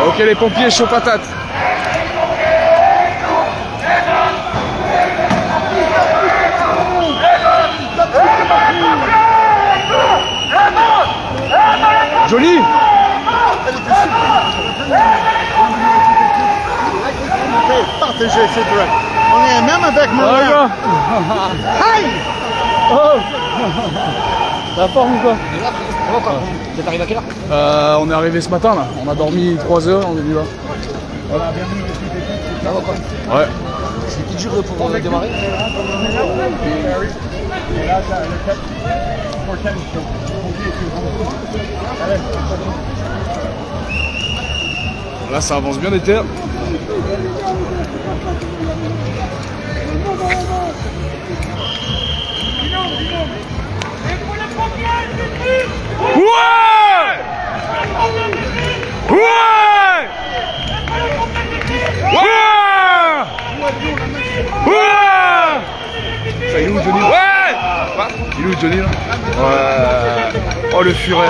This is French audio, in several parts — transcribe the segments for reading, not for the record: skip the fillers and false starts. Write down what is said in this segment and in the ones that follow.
Ok, les pompiers chaud patate. Joli. Partagez, c'est vrai. On est même avec mon Voilà. Aïe! Oh. La forme ou quoi? Vous êtes arrivé à quelle heure? On est arrivé ce matin là. On a dormi 3 heures, on est venu là. Ouais. C'était dur pour démarrer. Là ça avance bien des terres. Ouais! Ouais! Ouais! Ouais! Ça, il est où Johnny? Ouais! Il est où Johnny là? Ouais! Oh le furet!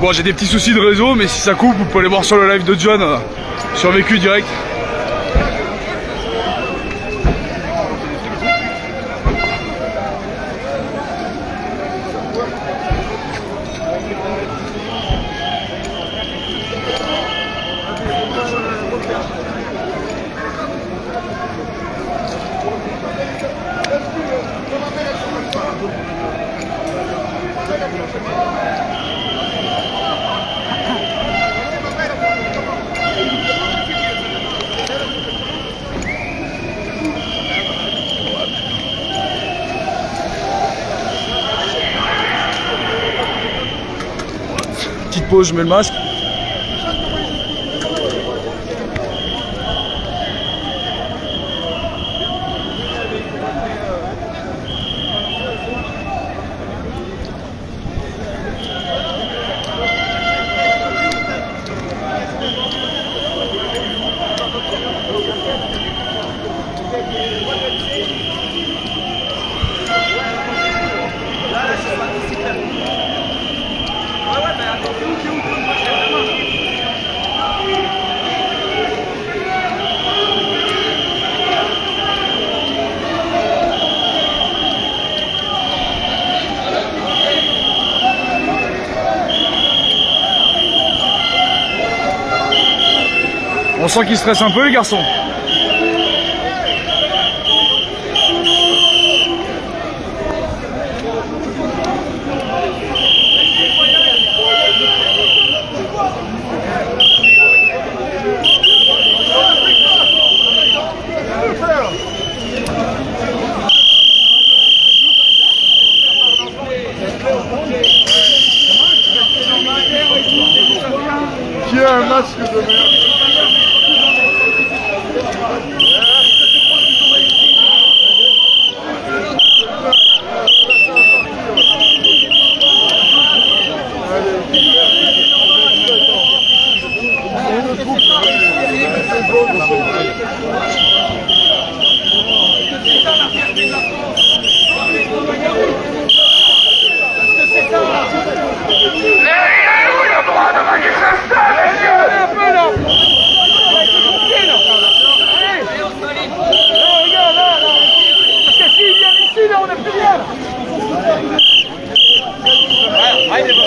Bon, j'ai des petits soucis de réseau, mais si ça coupe, vous pouvez aller voir sur le live de John, survécu direct. Petite pause, je mets le masque. On sent qu'ils stressent un peu les garçons. Qui a un masque de merde? Haydi bu.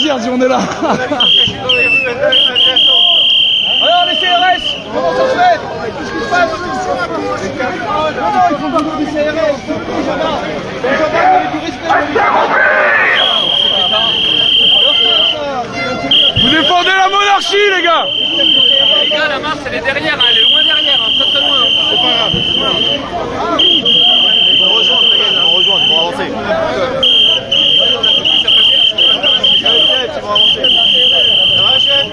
dire si on est là. Alors les CRS, comment ça se fait? Qu'est-ce qui se passe? Non, ils font pas du CRS. Les gendarmes, les touristes. Vous défendez la monarchie, les gars. Les gars, la marche elle est derrière, hein, elle est loin derrière, hein, très très loin. C'est pas grave. Ils vont rejoindre, les gars, ils vont rejoindre, ils vont avancer. Ils vont avancer. Ça va, chef?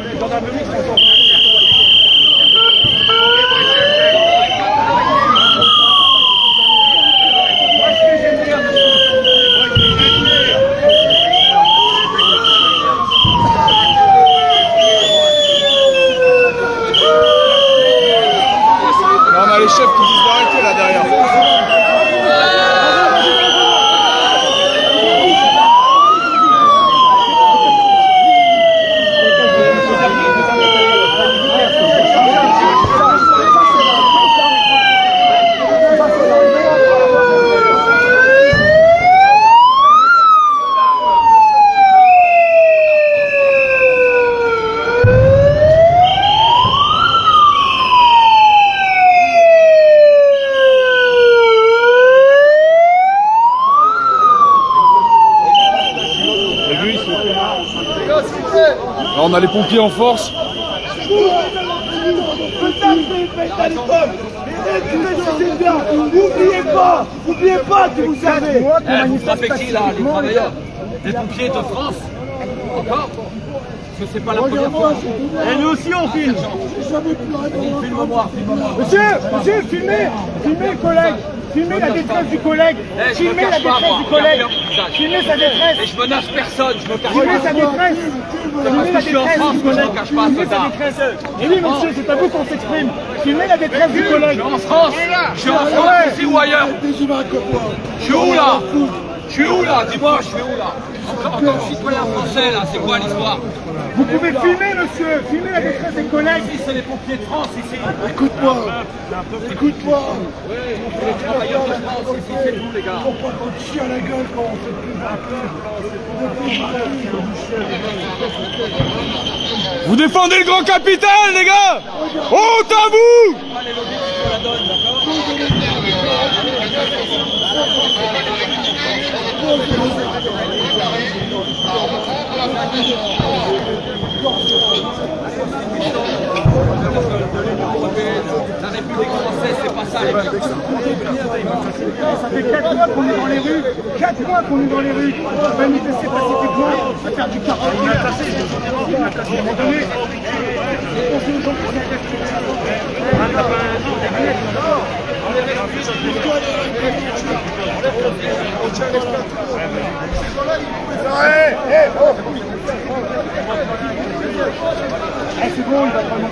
Là, on a les chefs qui disent d'arrêter là derrière. Là, on a les pompiers en force. N'oubliez pas que vous savez. Vous frappez qui là? Les travailleurs? Les pompiers de France? Encore? Parce que c'est pas la première fois. Et nous aussi on filme. Filme-moi, filme-moi. Monsieur, filmez le collègue. Filmez la détresse du collègue. Eh, je Filmez me la cache pas, détresse moi. du collègue. Regarde mon visage. Filmez sa Et détresse. je menace personne, je me cache Filmez pas. sa détresse. Parce que je suis en France, je me cache pas, Filmez c'est sa ça. détresse. Et oui, monsieur, c'est à vous qu'on s'exprime. Filmez la détresse du collègue. Je suis en France. Je suis en France ici ou ailleurs? Je suis où là? Je suis où là? Dis-moi, je suis où là? En tant que citoyen français là, c'est quoi l'histoire? Vous pouvez filmer, monsieur. Filmez la détresse des collègues. Ici, c'est les pompiers de France ici. Écoute-moi. Écoute-moi. Les travailleurs de France ici, c'est nous les gars. Chien à la gueule quand on fait plus Vous défendez le grand capital, les gars. Honte à vous. La République française, c'est pas ça les gars. Ça fait 4 mois qu'on est dans les rues, 4 mois qu'on est dans les rues, à manifester pacifiquement, à faire du karaoké, à passer à un moment donné. On fait aux gens qui c'est bon, il va pas m'en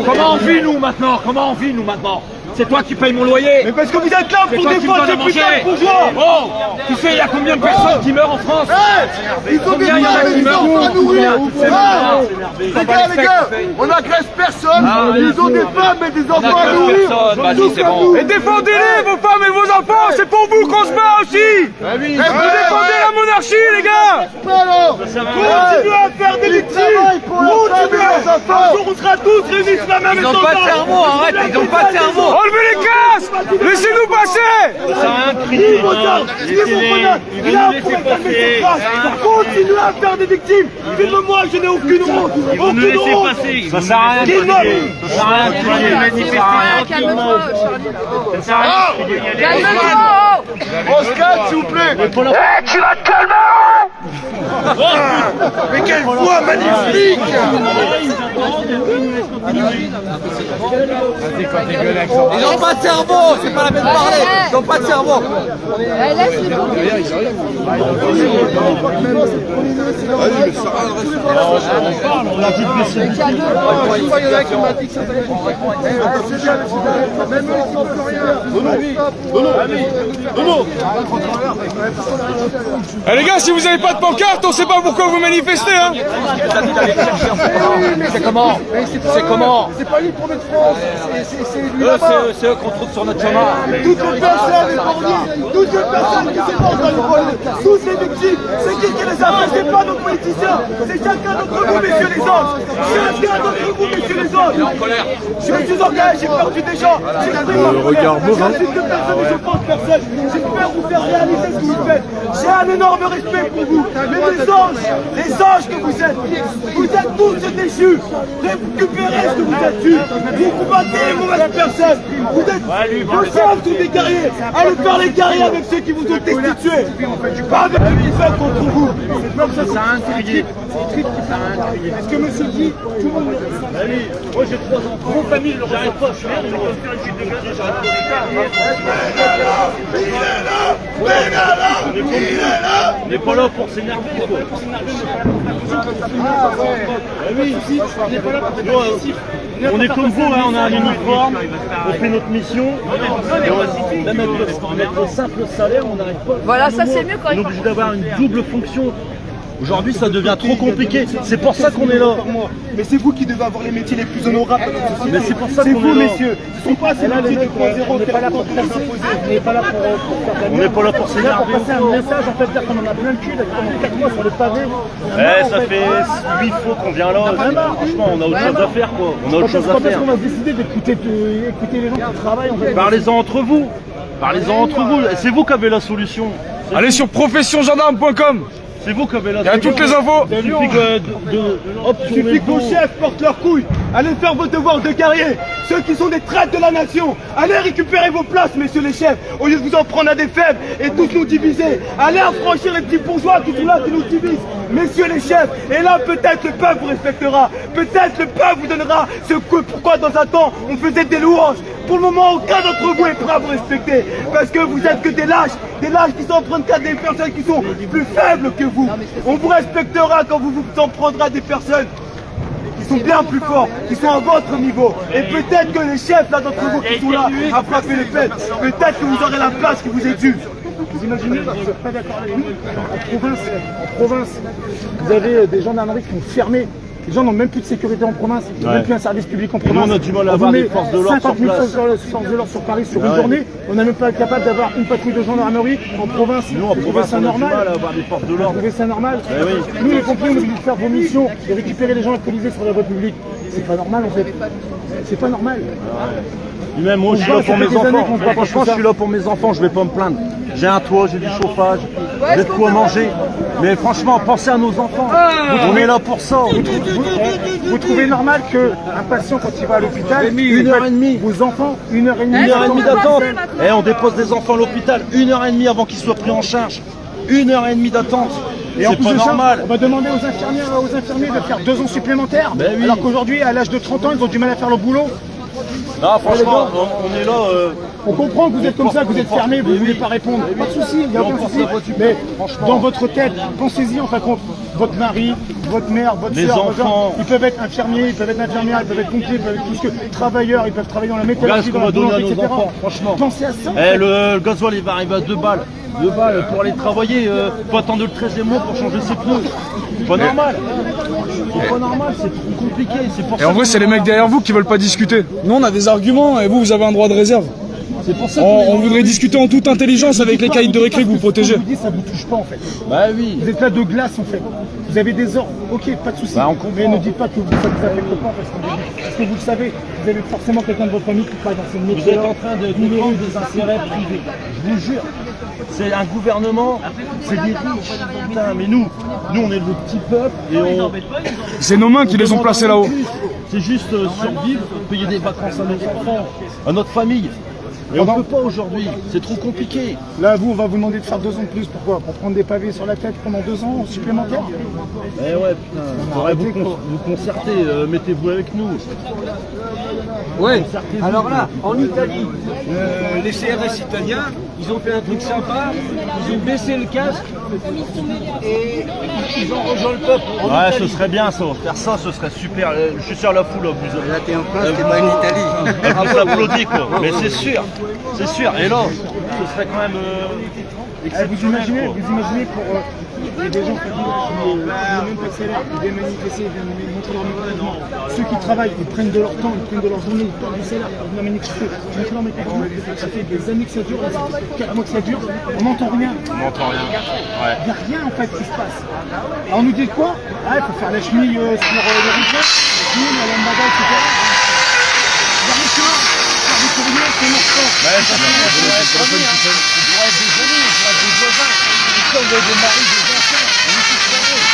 Comment on vit nous maintenant? Comment on vit nous maintenant? C'est toi qui payes mon loyer. Mais parce que vous êtes là C'est pour toi qui me défendre donnes à ces putains manger. de bourgeois. Oh, tu sais il y a combien de personnes qui meurent en France? Ils ont des Combien il y en a qui meurent en France? Les gars, on n'agresse personne. Ils ont des femmes et des enfants à nourrir. Vas-y, c'est bon. Et défendez-les, vos femmes et vos enfants. C'est pour vous qu'on se bat aussi. Vous défendez la monarchie, les gars. Continuez à faire des victimes. Continuez à faire. Un jour, on sera tous réunis sur la même Ils ont pas de cerveau, arrête, ils ont pas de cerveau. Enlevez les casques. Laissez-nous passer. Continuez à faire des victimes. Filme-moi, je n'ai aucune honte. Aucune honte. Ça sert à rien de crier. Ça sert à rien de crier. Calme-toi, Charlie. Calme-toi. On se calme, s'il vous plaît. Tu vas te calmer. Mais quelle voix magnifique. Ils ont pas de cerveau, c'est pas la peine de parler. Ils ont pas de cerveau. Laisse-les. Eh les gars, si vous n'avez pas de pancarte, on sait pas pourquoi vous manifestez, hein. C'est comme comment? C'est comment? C'est pas lui pour mettre France, c'est lui là-bas. C'est eux qu'on trouve sur notre chemin. Toutes les personnes épargnées, toutes les personnes qui s'épargnent dans le volet, tous les victimes, c'est qui les a fait? C'est pas nos politiciens, c'est chacun d'entre vous, messieurs les anges. Chacun d'entre vous, messieurs les anges. Je suis en colère, j'ai perdu des gens. J'insulte personne et je pense personne. J'espère vous faire réaliser ce que vous faites. J'ai un énorme respect pour vous. Mais les anges que vous êtes tous déchus. Récupérez ce que vous êtes tués. Vous combattez les mauvaises personnes. Vous êtes vos chefs sont des guerriers. Allez faire les guerriers avec ceux qui vous ont destitués. Pas avec ceux qui font contre vous. Ça a intrigué. Est-ce que monsieur dit tout le monde le sait? Moi j'ai 3 enfants. Mon famille, je le reçois pas. Je suis là, on n'est pas là pour s'énerver. On est comme vous, hein, on a un uniforme, on fait notre mission. Même avec le simple salaire, on n'arrive pas. Voilà, ça c'est mieux quand On est obligé d'avoir une double fonction. Aujourd'hui, ça devient trop compliqué. C'est pour ça qu'on est là. Mais c'est vous qui devez avoir les métiers les plus honorables de notre société. Mais c'est pour ça C'est qu'on vous, est là. messieurs. Ce ne sont pas ces métiers 2.0 On n'est pas là pour On n'est pas là pour s'énerver. passer un message, en fait, dire qu'on en a plein le cul, d'être pendant 4 mois sur le pavé. Ça fait 8 fois qu'on vient là. Franchement, on a autre chose à faire, quoi. On a autre chose à Quand est-ce faire. qu'on va se décider d'écouter les gens qui travaillent en fait? Parlez-en entre vous. Parlez-en entre vous. C'est vous qui avez la solution. Allez sur professiongendarme.com. C'est vous qui avez la Il y a solution. toutes les infos. Il suffit que hop, Il suffit que vos chefs portent leurs couilles. Allez faire vos devoirs de guerriers. Ceux qui sont des traîtres de la nation. Allez récupérer vos places, messieurs les chefs. Au lieu de vous en prendre à des faibles et tous nous diviser. Allez affranchir les petits bourgeois qui sont là, qui nous divisent. Messieurs les chefs. Et là, peut-être le peuple vous respectera. Peut-être le peuple vous donnera ce que, pourquoi dans un temps, on faisait des louanges. Pour le moment, aucun d'entre vous est prêt à vous respecter. Parce que vous êtes que des lâches qui sont en train de faire des personnes qui sont plus faibles que vous. On vous respectera quand vous vous en prendrez à des personnes qui sont bien plus forts, qui sont à votre niveau. Et peut-être que les chefs là d'entre vous qui sont là à frapper les pètes, peut-être que vous aurez la place qui vous est due. Vous imaginez, vous n'êtes pas d'accord avec nous, en province, vous avez des gendarmeries qui sont fermées. Les gens n'ont même plus de sécurité en province, ils n'ont même plus un service public en province. Nous, on a du mal à avoir des forces de l'ordre sur 50 000 place. forces de l'ordre sur Paris sur une journée. On n'est même pas capable d'avoir une patrouille de gendarmerie en province. Nous, en Vous trouvez province, ça on a du normal? mal à avoir des forces de Vous l'ordre. trouvez ça normal? oui. Nous, les pompiers, on est obligés de faire vos missions, de récupérer les gens alcoolisés sur la voie publique. C'est pas normal en fait. C'est pas normal. Et même moi, je suis là pour ça mes fait des années enfants. qu'on se bat pour Franchement, tout je ça. suis là pour mes enfants, je vais pas me plaindre. J'ai un toit, j'ai du chauffage, j'ai de quoi manger. Mais franchement, pensez à nos enfants. On est là pour ça. Vous trouvez normal qu'un patient, quand il va à l'hôpital, 1h30. vos enfants, 1h30 1h30 d'attente. Et on dépose des enfants à l'hôpital 1h30 avant qu'ils soient pris en charge. 1h30 d'attente. Et en C'est plus pas de ça, normal. on va demander aux infirmiers de faire 2 ans supplémentaires. Ben oui. Alors qu'aujourd'hui, à l'âge de 30 ans, ils ont du mal à faire le boulot. Non, franchement, on est là. On comprend que vous êtes comme ça, que vous êtes fermé, vous ne voulez pas répondre. Pas de souci, il n'y a aucun souci. Mais dans votre tête, pensez-y en fin de compte. Votre mari, votre mère, votre Les soeur, enfants. ils peuvent être infirmiers, ils peuvent être infirmières, ils peuvent être pompiers, ils peuvent être tout ce que travailleurs, ils peuvent travailler dans la Regarde métallurgie, ce qu'on dans la va donner à boulangerie, nos etc. enfants, franchement. Pensez à ça. Le gasoil, il va arriver à 2 balles. 2 balles pour aller travailler. Faut attendre le 13e mois pour changer ses pneus. C'est pas normal. C'est pas normal, c'est trop compliqué. C'est pour Et ça en vrai, qu'on c'est est les là. mecs derrière vous qui veulent pas discuter. Nous, on a des arguments et vous avez un droit de réserve. C'est pour ça On voudrait discuter en toute intelligence avec les caïds de récré que vous protégez. Je vous dis, ça vous touche pas en fait. Bah oui. Vous êtes là de glace en fait. Vous avez des ordres, ok, pas de soucis. Bah, on comprend. Mais ne dites pas que ça vous affecte pas parce que vous le savez, vous avez forcément quelqu'un de votre famille qui travaille dans ces Vous métiers. êtes en train de défendre des intérêts privés. Je vous jure. C'est un gouvernement, c'est des riches. Putain, mais nous, on est le petit peuple et on. C'est nos mains qui les ont placés là-haut. C'est juste survivre, payer des vacances à nos enfants, à notre famille. Et on ne peut pas aujourd'hui, c'est trop compliqué. Là, vous, on va vous demander de faire 2 ans de plus. Pourquoi? Pour prendre des pavés sur la tête pendant 2 ans supplémentaires? Eh ouais, putain, faudrait vous concerter, mettez-vous avec nous. Ouais, Concertez-vous. alors là, en Italie, les CRS italiens, ils ont fait un truc sympa, ils ont baissé le casque et ils ont rejoint le peuple. En Ouais, Italie. ce serait bien ça, faire ça, ce serait super. Je suis sûr la foule, vous Là, t'es en France, t'es pas en Italie. elle vous applaudit quoi, mais c'est sûr. Et là, ce serait quand même Vous exceptionnel, imaginez, quoi. Il y a des gens qui n'ont même pas de salaire, ils viennent manifester, ils viennent montrer leur mécontentement. Ceux qui travaillent, ils prennent de leur temps, ils prennent de leur journée, ils prennent du salaire pour venir manifester. Montrer leur mécontentement. Ça fait des années que ça dure, là, ça fait 4 mois que ça dure, on n'entend rien. On n'entend rien. Ouais. Il n'y a rien en fait qui se passe. Alors on nous dit quoi? Ah, il faut faire la chenille sur les routiers, la chenille, la lambada, etc. Il n'y a rien que ça. Faire des courriers, c'est notre sport. Ouais, ça fait on pourrait être des amis, on pourrait être des voisins. Ici, on doit des maris, des enfants. On est tous pareils.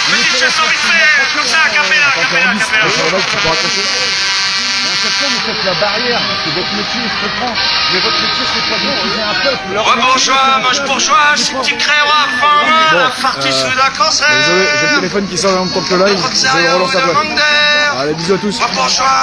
Petite chanson vite fait, comme ça, capella, capella, capella. À chaque fois, vous faites la barrière. C'est votre métier, je comprends. Mais votre métier, c'est pas de maîtriser un peuple. Bourgeois, moche bourgeois, si tu crèves à fond, infarctus d'un cancer. Désolé, j'ai le téléphone qui sonne en même temps que le live. Je relance après. Allez, bisous à tous. Bourgeois.